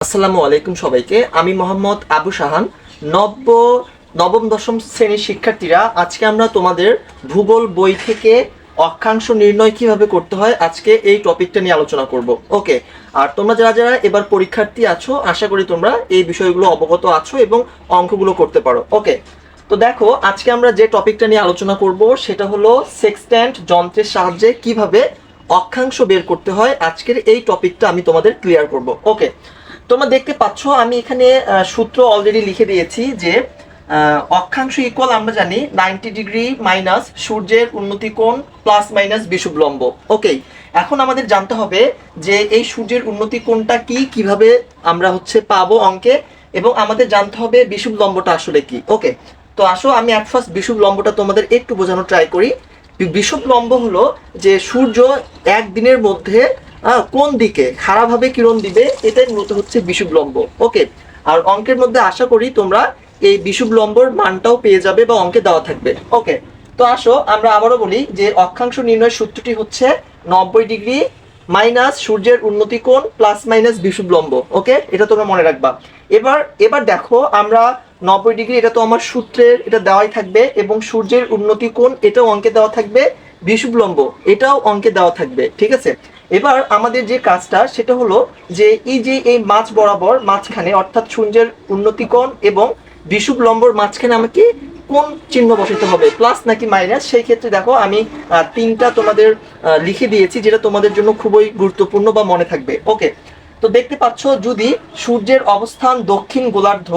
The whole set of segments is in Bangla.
আসসালামু আলাইকুম সবাইকে। আমি মোহাম্মদ আবু শাহান। নবম দশম শ্রেণীর শিক্ষার্থীরা, আজকে আমরা তোমাদের ভূগোল বই থেকে অক্ষাংশ নির্ণয় কিভাবে করতে হয় আজকে এই টপিকটা নিয়ে আলোচনা করব। ওকে, আর তোমরা যারা যারা এবার পরীক্ষার্থী আছো, আশা করি তোমরা এই বিষয়গুলো অবগত আছো এবং অঙ্কগুলো করতে পারো। ওকে, তো দেখো আজকে আমরা যে টপিকটা নিয়ে আলোচনা করব সেটা হলো সেক্সট্যান্ট যন্ত্রের সাহায্যে কিভাবে অক্ষাংশ বের করতে হয়। আজকের এই টপিকটা আমি তোমাদের ক্লিয়ার করব। ওকে, তোমরা দেখতে পাচ্ছ আমি এখানে সূত্র অলরেডি লিখে দিয়েছি যে অক্ষাংশ ইকুয়াল আমরা জানি 90 ডিগ্রি মাইনাস সূর্যের উন্নতি কোণ প্লাস মাইনাস বিষুব লম্ব। ওকে, এখন আমাদের জানতে হবে যে এই সূর্যের উন্নতি কোণটা কি, কিভাবে আমরা পাবো অঙ্কে, এবং আমাদের জানতে হবে বিষুব লম্বটা আসলে কি। ওকে, তো আসো আমি অ্যাট ফার্স্ট বিষুব লম্বটা তোমাদের একটু বোঝানোর ট্রাই করি। বিষুব লম্ব হলো যে সূর্য একদিনের মধ্যে কোন দিকে খারাপভাবে কিরণ দিবে, এটাই মূলত হচ্ছে বিষুব লম্ব। ওকে, আর অঙ্কের মধ্যে আশা করি তোমরা এই বিষুব লম্বর মানটাও পেয়ে যাবে বা অঙ্কে দেওয়া থাকবে। ওকে, তো আসো আমরা আবারও বলি যে অক্ষাংশ নির্ণয়ের সূত্রটি হচ্ছে 90 ডিগ্রি মাইনাস সূর্যের উন্নতি কোণ প্লাস মাইনাস বিষুব লম্ব। ওকে, এটা তোমরা মনে রাখবা। এবার এবার দেখো আমরা 90 ডিগ্রি, এটা তো আমার সূত্রের এটা দেওয়াই থাকবে, এবং সূর্যের উন্নতি কোণ এটাও অঙ্কে দেওয়া থাকবে, বিষুব লম্ব এটাও অঙ্কে দেওয়া থাকবে। ঠিক আছে, এবার আমাদের যে কাজটা সেটা হলো যে এই মাঝ বরাবর মাঝখানে, অর্থাৎ সূর্যের উন্নতি কোণ এবং বিষুব লম্বর মাঝখানে আমাকে কোন চিহ্ন বসাতে হবে, প্লাস নাকি মাইনাস। সেই ক্ষেত্রে দেখো আমি তিনটা তোমাদের লিখে দিয়েছি, যেটা তোমাদের জন্য খুবই গুরুত্বপূর্ণ বা মনে থাকবে। ওকে, তো দেখতে পাচ্ছ যদি সূর্যের অবস্থান দক্ষিণ গোলার্ধ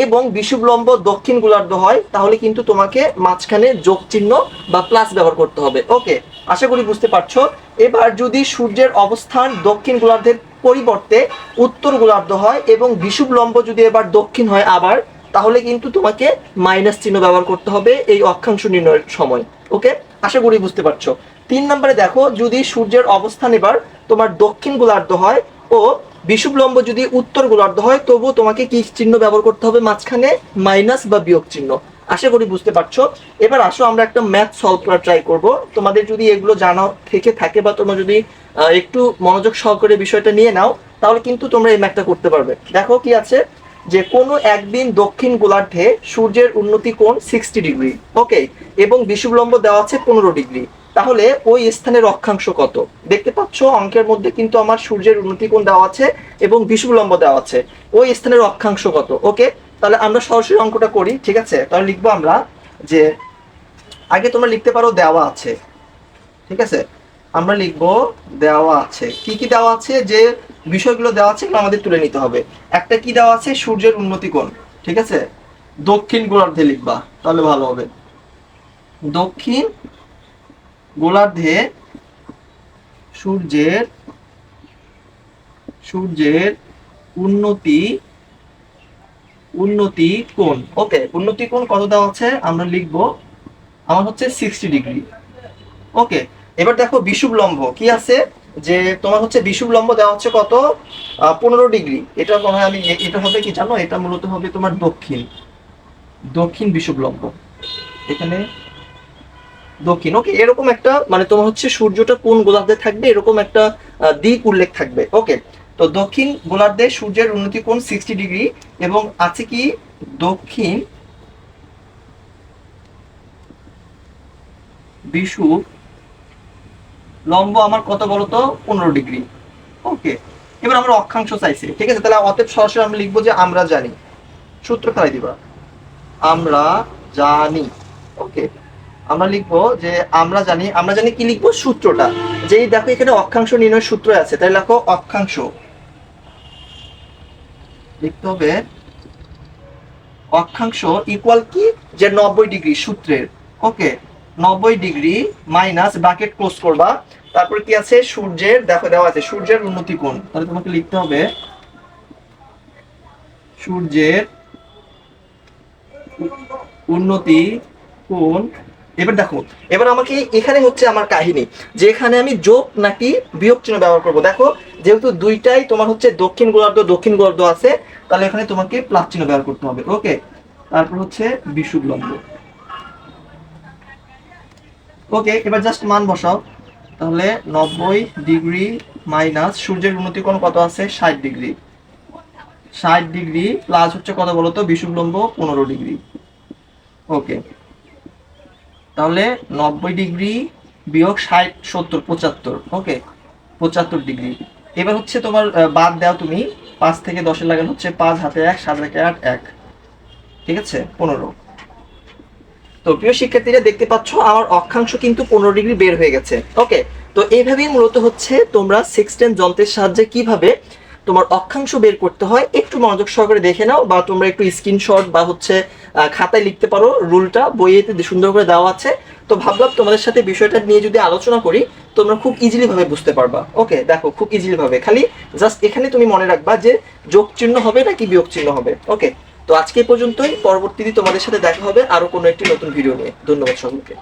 এবং বিষুব লম্ব দক্ষিণ গোলার্ধ হয়, তাহলে কিন্তু তোমাকে মাঝখানে যোগ চিহ্ন বা প্লাস ব্যবহার করতে হবে। ওকে, আশা করি বুঝতে পারছো। এবার যদি সূর্যের অবস্থান দক্ষিণ গোলার্ধের পরিবর্তে উত্তর গোলার্ধ হয় এবং বিষুব লম্ব যদি এবার দক্ষিণ হয় আবার, তাহলে কিন্তু তোমাকে মাইনাস চিহ্ন ব্যবহার করতে হবে এই অক্ষাংশ নির্ণয়ের সময়। ওকে, আশা করি বুঝতে পারছো। 3 নম্বরে দেখো যদি সূর্যের অবস্থান এবার তোমার দক্ষিণ গোলার্ধ হয় ও বিষুব লম্ব যদি উত্তর গোলার্ধ হয়, তবু তোমাকে কি চিহ্ন ব্যবহার করতে হবে মাঝখানে? মাইনাস বা বিয়োগ চিহ্ন। আশা করি বুঝতে পারছো। এবার আসো আমরা একটা ম্যাথ সলভ করার ট্রাই করব। তোমাদের যদি এগুলো জানা থেকে থাকে বা তোমরা যদি একটু মনোযোগ সহকারে বিষয়টা নিয়ে নাও, তাহলে কিন্তু তোমরা এই ম্যাথটা করতে পারবে। দেখো কি আছে, যে কোনো একদিন দক্ষিণ গোলার্ধে সূর্যের উন্নতি কোণ 60 ডিগ্রি। ওকে, এবং বিষুব লম্ব দেওয়া আছে 15 ডিগ্রি। তাহলে ওই স্থানের অক্ষাংশ কত? দেখতে পাচ্ছ অঙ্কের মধ্যে কিন্তু আমার সূর্যের উন্নতি কোণ দেওয়া আছে এবং বিষুব লম্ব দেওয়া আছে, ওই স্থানের অক্ষাংশ কত? ওকে, তাহলে আমরা সরাসরি অঙ্কটা করি। ঠিক আছে, তাহলে লিখবো আমরা যে আগে তোমরা লিখতে পারো দেওয়া আছে। ঠিক আছে, আমরা লিখবো দেওয়া আছে। কি কি দেওয়া আছে, যে বিষয়গুলো দেওয়া আছে এগুলো আমাদের তুলে নিতে হবে। একটা কি দেওয়া আছে, সূর্যের উন্নতি কোণ। ঠিক আছে, দক্ষিণ গোলার্ধে লিখবা তাহলে ভালো হবে। দক্ষিণ গোলার্ধে সূর্যের সূর্যের উন্নতি উন্নতি কোণ। ওকে, উন্নতি কোণ কত দেওয়া আছে আমরা লিখবো, আমার হচ্ছে 60 ডিগ্রি। ওকে, এবার দেখো বিষুব লম্ব কি আছে, যে তোমার বিষুব লম্ব দেওয়া হচ্ছে কত, 15 ডিগ্রি। এটা মনে হয় আমি এটা হবে কি জানো, এটা মূলত হবে তোমার দক্ষিণ দক্ষিণ বিষুব লম্ব, এখানে দক্ষিণ। ওকে, এরকম একটা মানে তোমার সূর্যটা কোন গোলার্ধে থাকবে এরকম একটা দিক উল্লেখ থাকবে। ওকে, তো দক্ষিণ গোলার্ধে সূর্যের উন্নতি কোণ 60 ডিগ্রি, এবং আছে কি দক্ষিণ বিষুব লম্ব আমার কত বলতো, 15 ডিগ্রি। ওকে, এবার আমরা অক্ষাংশ চাইছি। ঠিক আছে, তাহলে অতএব সরাসরি আমরা লিখবো যে আমরা জানি, সূত্র ফেলাই দিবা, আমরা জানি। ওকে, আমরা লিখবো যে আমরা জানি। আমরা জানি কি লিখবো, সূত্রটা। যেই দেখো এখানে অক্ষাংশ নির্ণয় সূত্র আছে, তাই লেখো অক্ষাংশ, লিখতে হবে অক্ষাংশ ইকুয়াল কি, যে 90 ডিগ্রি সূত্রের। ওকে, 90 ডিগ্রি মাইনাস ব্র্যাকেট ক্লোজ করবা, তারপরে কি আছে সূর্যের, দেখো দেওয়া আছে সূর্যের উন্নতি কোণ, তাহলে তোমাকে লিখতে হবে সূর্যের উন্নতি কোণ। এবার দেখো, এবার আমাকে এখানে আমার কাহিনী, যে এখানে আমি যোগ নাকি বিয়োগ চিহ্ন ব্যবহার করব। দেখো যেহেতু দুইটাই তোমার দক্ষিণ গোলার্ধ আছে, তাহলে এখানে তোমাকে প্লাস চিহ্ন ব্যবহার করতে হবে। ওকে, তারপর বিষুব লম্ব। ওকে, এবার জাস্ট মান বসাও, তাহলে 90 ডিগ্রি মাইনাস সূর্যের উন্নতি কোণ কত আছে, 60 ডিগ্রি। 60 ডিগ্রি প্লাস হচ্ছে কত বলতো, বিষুব লম্ব 15 ডিগ্রি। ওকে, তাহলে 90 ডিগ্রি বিয়োগ 60 70 75। ওকে, 75 ডিগ্রি। এবার হচ্ছে তোমার বাদ দাও তুমি, 5 থেকে 10 লাগান হচ্ছে 5 হাতে 1 7 একে 8 1, ঠিক আছে 15। তো প্রিয় শিক্ষার্থীরা দেখতে পাচ্ছ আমার অক্ষাংশ কিন্তু 15 ডিগ্রি বের হয়ে গেছে। ওকে, তো এইভাবেই মূলত হচ্ছে তোমরা সেক্সটেন্স যন্ত্রের সাহায্যে কিভাবে তোমার অক্ষাংশ বের করতে হয় একটু মনোযোগ সহকারে দেখে নাও, বা তোমরা একটু স্ক্রিনশট বা হচ্ছে খাতায় লিখতে পারো, রুলটা বইয়েতে সুন্দর করে দেওয়া আছে। তো ভাবলাম তোমাদের সাথে বিষয়টা নিয়ে যদি আলোচনা করি তোমরা খুব ইজিলি ভাবে বুঝতে পারবা। ওকে, দেখো খুব ইজিলি ভাবে, খালি জাস্ট এখানে তুমি মনে রাখবা যে যোগ চিহ্ন হবে নাকি বিয়োগ চিহ্ন হবে। ওকে, তো আজকে এই পর্যন্তই, পরবর্তীতে তোমাদের সাথে দেখা হবে আরো কোনো একটি নতুন ভিডিও নিয়ে। ধন্যবাদ সকলকে।